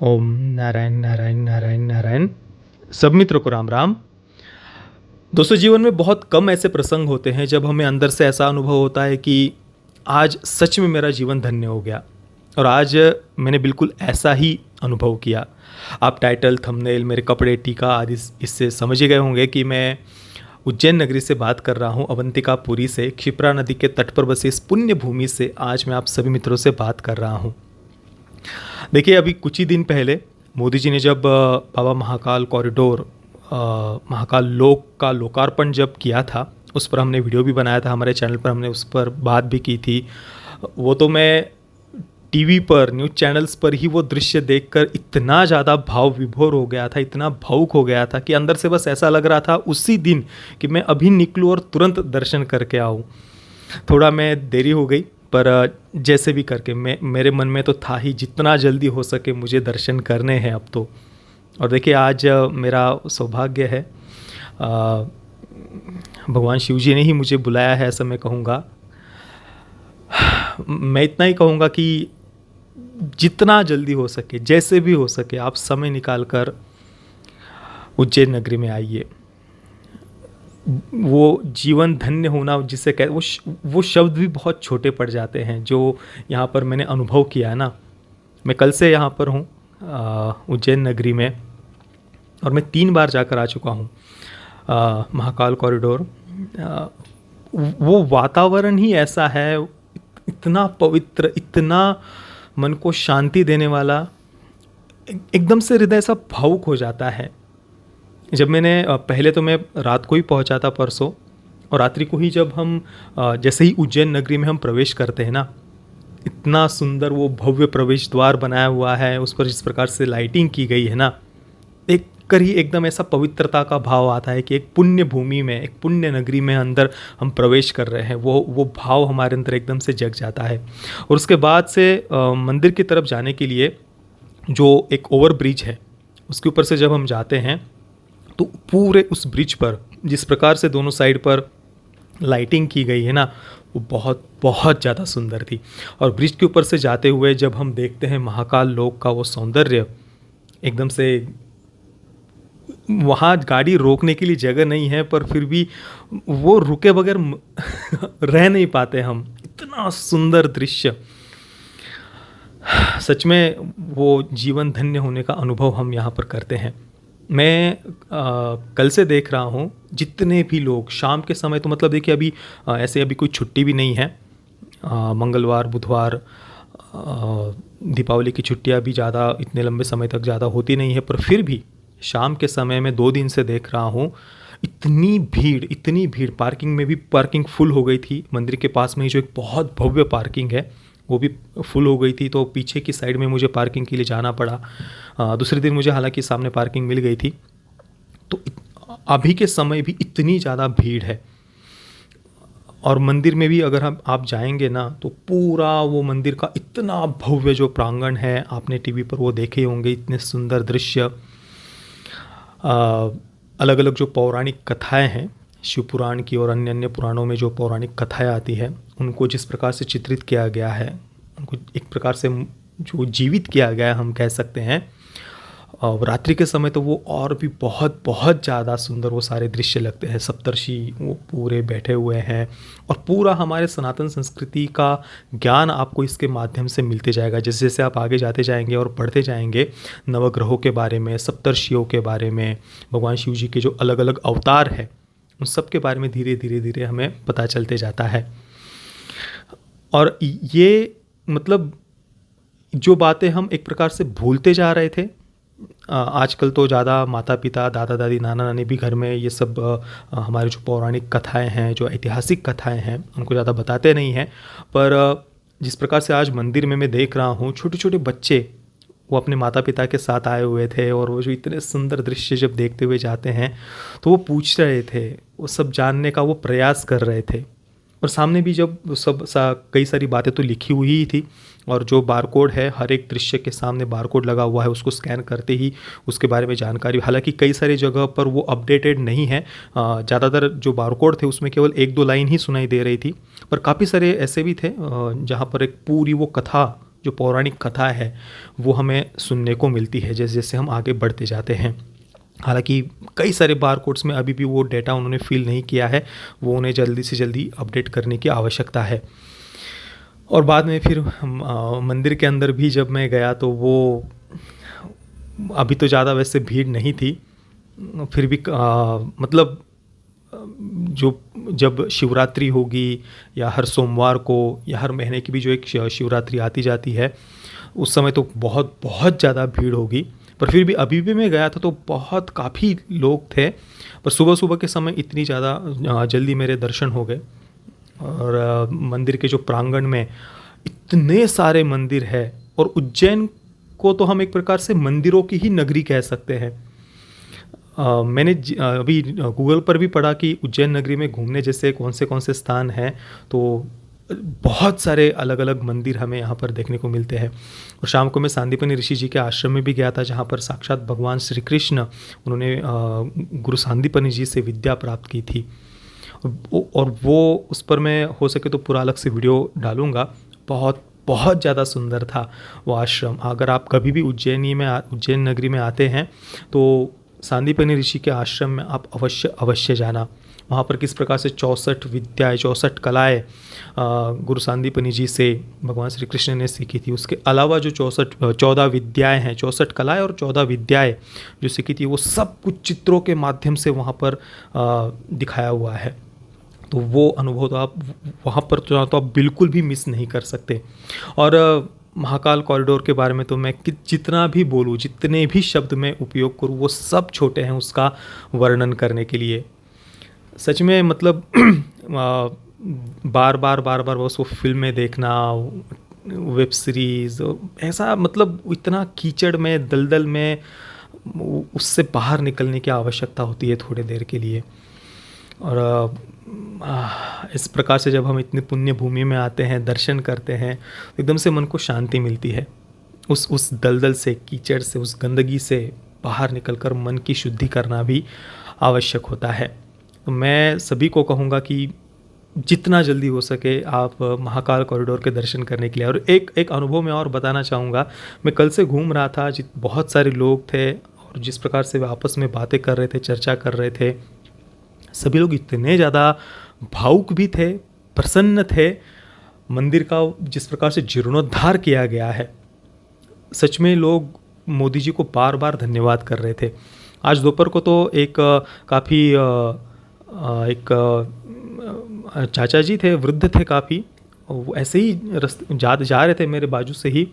ओम नारायण नारायण नारायण नारायण। सब मित्रों को राम राम। दोस्तों, जीवन में बहुत कम ऐसे प्रसंग होते हैं जब हमें अंदर से ऐसा अनुभव होता है कि आज सच में मेरा जीवन धन्य हो गया। और आज मैंने बिल्कुल ऐसा ही अनुभव किया। आप टाइटल, थंबनेल, मेरे कपड़े, टीका आदि इससे समझ ही गए होंगे कि मैं उज्जैन नगरी से बात कर रहा हूँ, अवंतिकापुरी से, क्षिप्रा नदी के तट पर बसी इस पुण्य भूमि से आज मैं आप सभी मित्रों से बात कर रहा हूँ। देखिए, अभी कुछ ही दिन पहले मोदी जी ने जब बाबा महाकाल कॉरिडोर, महाकाल लोक का लोकार्पण जब किया था, उस पर हमने वीडियो भी बनाया था हमारे चैनल पर, हमने उस पर बात भी की थी। वो तो मैं टीवी पर, न्यूज़ चैनल्स पर ही वो दृश्य देखकर इतना ज़्यादा भाव विभोर हो गया था, इतना भावुक हो गया था कि अंदर से बस ऐसा लग रहा था उसी दिन कि मैं अभी निकलूँ और तुरंत दर्शन करके आऊँ। थोड़ा मैं देरी हो गई, पर जैसे भी करके मेरे मन में तो था ही जितना जल्दी हो सके मुझे दर्शन करने हैं अब तो। और देखिए, आज मेरा सौभाग्य है, भगवान शिव जी ने ही मुझे बुलाया है, ऐसा मैं कहूँगा। मैं इतना ही कहूँगा कि जितना जल्दी हो सके, जैसे भी हो सके, आप समय निकाल कर उज्जैन नगरी में आइए। वो जीवन धन्य होना जिसे कह, वो शब्द भी बहुत छोटे पड़ जाते हैं जो यहाँ पर मैंने अनुभव किया है ना। मैं कल से यहाँ पर हूँ उज्जैन नगरी में, और मैं 3 बार जाकर आ चुका हूँ महाकाल कॉरिडोर। वो वातावरण ही ऐसा है, इतना पवित्र, इतना मन को शांति देने वाला, एकदम से हृदय सा भावुक हो जाता है। जब मैंने पहले तो मैं रात को ही पहुंचा था परसों, और रात्रि को ही जब हम जैसे ही उज्जैन नगरी में हम प्रवेश करते हैं ना, इतना सुंदर वो भव्य प्रवेश द्वार बनाया हुआ है, उस पर जिस प्रकार से लाइटिंग की गई है ना, देख कर ही एकदम ऐसा पवित्रता का भाव आता है कि एक पुण्य भूमि में, एक पुण्य नगरी में अंदर हम प्रवेश कर रहे हैं। वो भाव हमारे अंदर एकदम से जग जाता है। और उसके बाद से मंदिर की तरफ जाने के लिए जो एक ओवर ब्रिज है, उसके ऊपर से जब हम जाते हैं तो पूरे उस ब्रिज पर जिस प्रकार से दोनों साइड पर लाइटिंग की गई है ना, वो बहुत बहुत ज़्यादा सुंदर थी। और ब्रिज के ऊपर से जाते हुए जब हम देखते हैं महाकाल लोक का वो सौंदर्य, एकदम से वहाँ गाड़ी रोकने के लिए जगह नहीं है, पर फिर भी वो रुके बगैर रह नहीं पाते हम, इतना सुंदर दृश्य। सच में वो जीवन धन्य होने का अनुभव हम यहाँ पर करते हैं। मैं कल से देख रहा हूँ जितने भी लोग शाम के समय, तो मतलब देखिए अभी ऐसे अभी कोई छुट्टी भी नहीं है, मंगलवार, बुधवार, दीपावली की छुट्टियाँ भी ज़्यादा इतने लंबे समय तक ज़्यादा होती नहीं है, पर फिर भी शाम के समय में 2 दिन से देख रहा हूँ इतनी भीड़। पार्किंग में भी पार्किंग फुल हो गई थी। मंदिर के पास में ही जो एक बहुत भव्य पार्किंग है वो भी फुल हो गई थी, तो पीछे की साइड में मुझे पार्किंग के लिए जाना पड़ा। दूसरे दिन मुझे हालांकि सामने पार्किंग मिल गई थी। तो अभी के समय भी इतनी ज़्यादा भीड़ है। और मंदिर में भी अगर आप जाएंगे ना, तो पूरा वो मंदिर का इतना भव्य जो प्रांगण है, आपने टीवी पर वो देखे होंगे, इतने सुंदर दृश्य। अलग अलग जो पौराणिक कथाएं हैं, शिव पुराण की और अन्य अन्य पुराणों में जो पौराणिक कथाएं आती हैं, उनको जिस प्रकार से चित्रित किया गया है, उनको एक प्रकार से जो जीवित किया गया है हम कह सकते हैं। और रात्रि के समय तो वो और भी बहुत बहुत ज़्यादा सुंदर वो सारे दृश्य लगते हैं। सप्तर्षि वो पूरे बैठे हुए हैं, और पूरा हमारे सनातन संस्कृति का ज्ञान आपको इसके माध्यम से मिलते जाएगा। जैसे जैसे आप आगे जाते जाएंगे और पढ़ते जाएंगे नवग्रहों के बारे में, सप्तर्षियों के बारे में, भगवान शिव जी के जो अलग अलग अवतार हैं, उन सब के बारे में धीरे धीरे धीरे हमें पता चलते जाता है। और ये मतलब जो बातें हम एक प्रकार से भूलते जा रहे थे, आजकल तो ज़्यादा माता पिता, दादा दादी, नाना नानी भी घर में ये सब हमारे जो पौराणिक कथाएं हैं, जो ऐतिहासिक कथाएं हैं, उनको ज़्यादा बताते नहीं हैं। पर जिस प्रकार से आज मंदिर में मैं देख रहा हूँ, छोटे छोटे बच्चे वो अपने माता पिता के साथ आए हुए थे, और वो जो इतने सुंदर दृश्य जब देखते हुए जाते हैं तो वो पूछ रहे थे, वो सब जानने का वो प्रयास कर रहे थे। और सामने भी जब कई सारी बातें तो लिखी हुई ही थी, और जो बारकोड है, हर एक दृश्य के सामने बारकोड लगा हुआ है, उसको स्कैन करते ही उसके बारे में जानकारी, हालांकि कई सारी जगह पर वो अपडेटेड नहीं है। ज़्यादातर जो बारकोड थे उसमें केवल 1-2 लाइन ही सुनाई दे रही थी, पर काफ़ी सारे ऐसे भी थे जहाँ पर एक पूरी वो कथा जो पौराणिक कथा है वो हमें सुनने को मिलती है जैसे जैसे हम आगे बढ़ते जाते हैं। हालांकि कई सारे बारकोड्स में अभी भी वो डेटा उन्होंने फिल नहीं किया है, वो उन्हें जल्दी से जल्दी अपडेट करने की आवश्यकता है। और बाद में फिर मंदिर के अंदर भी जब मैं गया तो वो अभी तो ज़्यादा वैसे भीड़ नहीं थी, फिर भी मतलब जो जब शिवरात्रि होगी या हर सोमवार को या हर महीने की भी जो एक शिवरात्रि आती जाती है उस समय तो बहुत बहुत ज़्यादा भीड़ होगी। पर फिर भी अभी भी मैं गया था तो बहुत काफ़ी लोग थे, पर सुबह सुबह के समय इतनी ज़्यादा जल्दी मेरे दर्शन हो गए। और मंदिर के जो प्रांगण में इतने सारे मंदिर है, और उज्जैन को तो हम एक प्रकार से मंदिरों की ही नगरी कह सकते हैं। मैंने अभी गूगल पर भी पढ़ा कि उज्जैन नगरी में घूमने जैसे कौन से स्थान हैं, तो बहुत सारे अलग अलग मंदिर हमें यहाँ पर देखने को मिलते हैं। और शाम को मैं सांदीपनि ऋषि जी के आश्रम में भी गया था, जहाँ पर साक्षात भगवान श्री कृष्ण उन्होंने गुरु सांदीपनि जी से विद्या प्राप्त की थी। और वो उस पर मैं हो सके तो पूरा अलग से वीडियो डालूँगा। बहुत बहुत ज़्यादा सुंदर था वो आश्रम। अगर आप कभी भी उज्जैन नगरी में आते हैं तो सांदीपनि ऋषि के आश्रम में आप अवश्य जाना। वहाँ पर किस प्रकार से 64 विद्याएँ 64 कलाएँ गुरु सांदीपनि जी से भगवान श्री कृष्ण ने सीखी थी। उसके अलावा जो 14 विद्याएँ हैं, 64 कलाएँ और 14 विद्याएँ जो सीखी थी, वो सब कुछ चित्रों के माध्यम से वहाँ पर दिखाया हुआ है। तो वो अनुभव तो आप वहाँ पर तो आप बिल्कुल भी मिस नहीं कर सकते। और महाकाल कॉरिडोर के बारे में तो मैं जितना भी बोलूँ, जितने भी शब्द मैं उपयोग करूँ, वो सब छोटे हैं उसका वर्णन करने के लिए। सच में मतलब बार बार उसको फिल्में देखना, वेब सीरीज़, ऐसा मतलब इतना कीचड़ में, दलदल में उससे बाहर निकलने की आवश्यकता होती है थोड़ी देर के लिए। और इस प्रकार से जब हम इतनी पुण्य भूमि में आते हैं, दर्शन करते हैं, एकदम से मन को शांति मिलती है। उस दलदल से, कीचड़ से, उस गंदगी से बाहर निकलकर मन की शुद्धि करना भी आवश्यक होता है। तो मैं सभी को कहूँगा कि जितना जल्दी हो सके आप महाकाल कॉरिडोर के दर्शन करने के लिए। और एक अनुभव मैं और बताना चाहूँगा। मैं कल से घूम रहा था, बहुत सारे लोग थे और जिस प्रकार से वे आपस में बातें कर रहे थे, चर्चा कर रहे थे, सभी लोग इतने ज़्यादा भावुक भी थे, प्रसन्न थे। मंदिर का जिस प्रकार से जीर्णोद्धार किया गया है, सच में लोग मोदी जी को बार बार धन्यवाद कर रहे थे। आज दोपहर को तो एक चाचा जी थे, वृद्ध थे काफ़ी, वो ऐसे ही जा रहे थे मेरे बाजू से ही,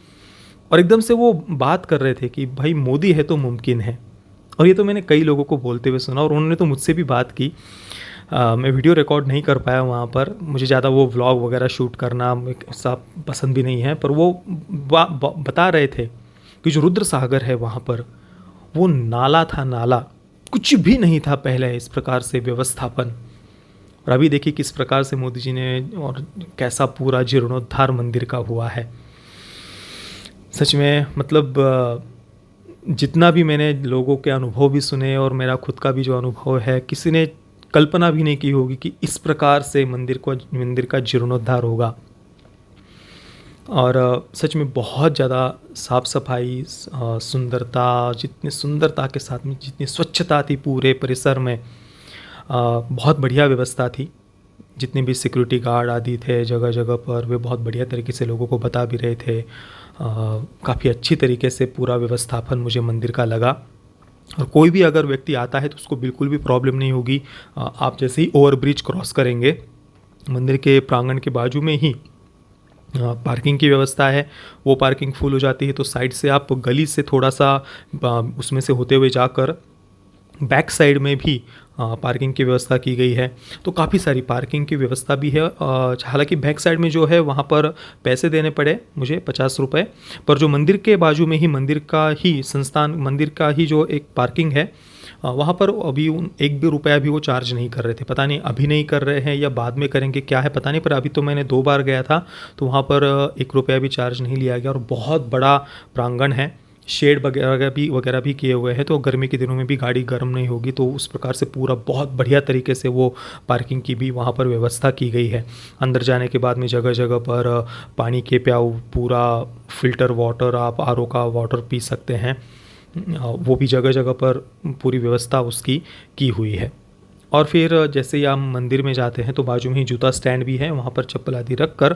और एकदम से वो बात कर रहे थे कि भाई मोदी है तो मुमकिन है। और ये तो मैंने कई लोगों को बोलते हुए सुना, और उन्होंने तो मुझसे भी बात की। मैं वीडियो रिकॉर्ड नहीं कर पाया वहाँ पर, मुझे ज़्यादा वो व्लॉग वगैरह शूट करना ऐसा पसंद भी नहीं है। पर वो बता रहे थे कि जो रुद्र सागर है वहाँ पर, वो नाला था, नाला, कुछ भी नहीं था पहले इस प्रकार से व्यवस्थापन। और अभी देखिए किस प्रकार से मोदी जी ने, और कैसा पूरा जीर्णोद्धार मंदिर का हुआ है। सच में मतलब जितना भी मैंने लोगों के अनुभव भी सुने और मेरा खुद का भी जो अनुभव है, किसी ने कल्पना भी नहीं की होगी कि इस प्रकार से मंदिर का जीर्णोद्धार होगा। और सच में बहुत ज़्यादा साफ़ सफाई, सुंदरता, जितनी सुंदरता के साथ में जितनी स्वच्छता थी पूरे परिसर में, बहुत बढ़िया व्यवस्था थी। जितने भी सिक्योरिटी गार्ड आदि थे जगह जगह पर, वे बहुत बढ़िया तरीके से लोगों को बता भी रहे थे। काफ़ी अच्छी तरीके से पूरा व्यवस्थापन मुझे मंदिर का लगा। और कोई भी अगर व्यक्ति आता है तो उसको बिल्कुल भी प्रॉब्लम नहीं होगी। आप जैसे ही ओवरब्रिज क्रॉस करेंगे, मंदिर के प्रांगण के बाजू में ही पार्किंग की व्यवस्था है। वो पार्किंग फुल हो जाती है तो साइड से आप गली से थोड़ा सा उसमें से होते हुए जाकर बैक साइड में भी पार्किंग की व्यवस्था की गई है। तो काफ़ी सारी पार्किंग की व्यवस्था भी है। हालांकि बैक साइड में जो है वहाँ पर पैसे देने पड़े मुझे 50 रुपये, पर जो मंदिर के बाजू में ही मंदिर का ही जो एक पार्किंग है, वहाँ पर अभी एक भी रुपया भी वो चार्ज नहीं कर रहे थे। पता नहीं अभी नहीं कर रहे हैं या बाद में करेंगे, क्या है पता नहीं। पर अभी तो मैंने 2 बार गया था तो वहाँ पर 1 रुपया भी चार्ज नहीं लिया गया। और बहुत बड़ा प्रांगण है, शेड वगैरह भी किए हुए हैं, तो गर्मी के दिनों में भी गाड़ी गर्म नहीं होगी। तो उस प्रकार से पूरा बहुत बढ़िया तरीके से वो पार्किंग की भी वहाँ पर व्यवस्था की गई है। अंदर जाने के बाद में जगह जगह पर पानी के प्याऊ, पूरा फ़िल्टर वाटर, आप आरओ का वाटर पी सकते हैं, वो भी जगह जगह पर पूरी व्यवस्था उसकी की हुई है। और फिर जैसे ही हम मंदिर में जाते हैं तो बाजू में ही जूता स्टैंड भी है, वहाँ पर चप्पल आदि रख कर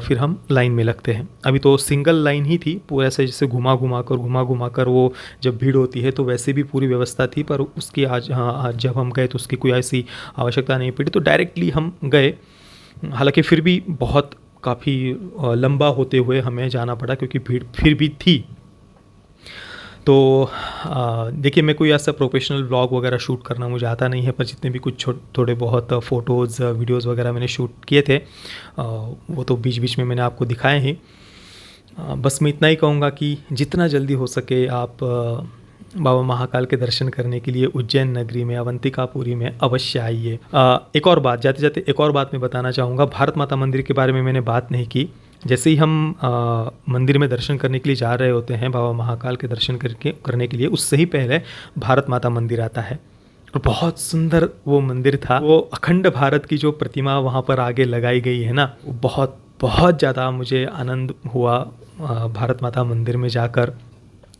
फिर हम लाइन में लगते हैं। अभी तो सिंगल लाइन ही थी, पूरा ऐसे जैसे घुमा घुमा कर वो जब भीड़ होती है तो वैसे भी पूरी व्यवस्था थी, पर उसकी आज जब हम गए तो उसकी कोई ऐसी आवश्यकता नहीं पड़ी, तो डायरेक्टली हम गए। हालांकि फिर भी बहुत काफ़ी लंबा होते हुए हमें जाना पड़ा, क्योंकि भीड़ फिर भी थी। तो देखिए, मैं कोई ऐसा प्रोफेशनल व्लॉग वगैरह शूट करना मुझे आता नहीं है, पर जितने भी कुछ थोड़े बहुत फ़ोटोज़ वीडियोज़ वगैरह मैंने शूट किए थे, वो तो बीच बीच में मैंने आपको दिखाए हैं। बस मैं इतना ही कहूँगा कि जितना जल्दी हो सके आप बाबा महाकाल के दर्शन करने के लिए उज्जैन नगरी में अवंतिकापुरी में अवश्य आइए। एक और बात, जाते जाते एक और बात मैं बताना चाहूँगा। भारत माता मंदिर के बारे में मैंने बात नहीं की। जैसे ही हम मंदिर में दर्शन करने के लिए जा रहे होते हैं, बाबा महाकाल के दर्शन करने के लिए, उससे ही पहले भारत माता मंदिर आता है। और बहुत सुंदर वो मंदिर था। वो अखंड भारत की जो प्रतिमा वहाँ पर आगे लगाई गई है ना, वो बहुत बहुत ज़्यादा मुझे आनंद हुआ भारत माता मंदिर में जाकर।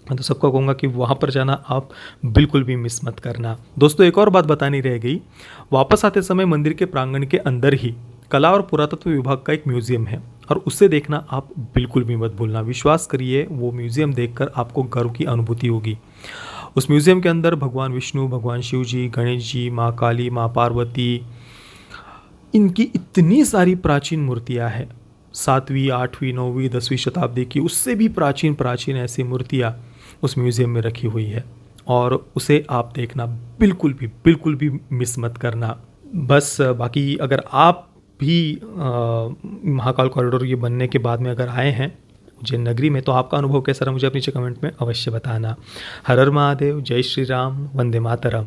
मैं तो सबको कहूँगा कि वहाँ पर जाना आप बिल्कुल भी मिस मत करना। दोस्तों, एक और बात बतानी रह गई। वापस आते समय मंदिर के प्रांगण के अंदर ही कला और पुरातत्व विभाग का एक म्यूज़ियम है, और उसे देखना आप बिल्कुल भी मत भूलना। विश्वास करिए, वो म्यूज़ियम देखकर आपको गर्व की अनुभूति होगी। उस म्यूज़ियम के अंदर भगवान विष्णु, भगवान शिव जी, गणेश जी, माँ काली, माँ पार्वती, इनकी इतनी सारी प्राचीन मूर्तियाँ हैं। 7वीं, 8वीं, 9वीं, 10वीं शताब्दी की, उससे भी प्राचीन ऐसी मूर्तियाँ उस म्यूज़ियम में रखी हुई है, और उसे आप देखना बिल्कुल भी मिस मत करना। बस बाकी अगर आप भी महाकाल कॉरिडोर ये बनने के बाद में अगर आए हैं उज्जैन नगरी में, तो आपका अनुभव कैसा रहा मुझे अपने नीचे कमेंट में अवश्य बताना। हर हर महादेव, जय श्री राम, वंदे मातरम।